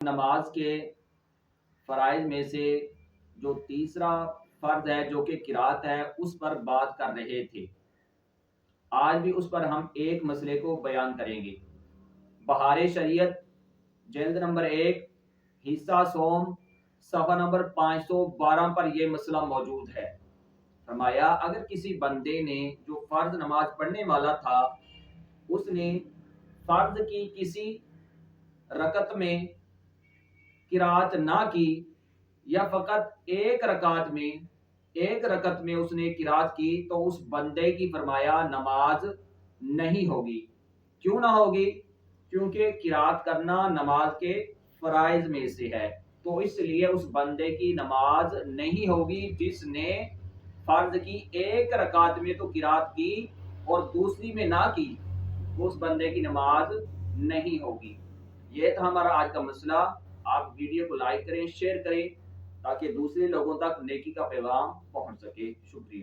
نماز کے فرائض میں سے جو تیسرا فرض ہے جو کہ قرات ہے اس پر بات کر رہے تھے۔ آج بھی اس پر ہم ایک مسئلے کو بیان کریں گے۔ بہار شریعت جلد نمبر 1 حصہ سوم صفحہ نمبر 512 پر یہ مسئلہ موجود ہے۔ فرمایا اگر کسی بندے نے جو فرض نماز پڑھنے والا تھا اس نے فرض کی کسی رکعت میں قرات نہ کی یا فقط ایک رکعت میں اس نے قرات کی تو اس بندے کی فرمایا نماز نہیں ہوگی۔ کیوں نہ ہوگی؟ کیونکہ قرات کرنا نماز کے فرائض میں سے ہے، تو اس لیے اس بندے کی نماز نہیں ہوگی جس نے فرض کی ایک رکعت میں تو قرات کی اور دوسری میں نہ کی، اس بندے کی نماز نہیں ہوگی۔ یہ تھا ہمارا آج کا مسئلہ۔ آپ ویڈیو کو لائک کریں، شیئر کریں تاکہ دوسرے لوگوں تک نیکی کا پیغام پہنچ سکے۔ شکریہ۔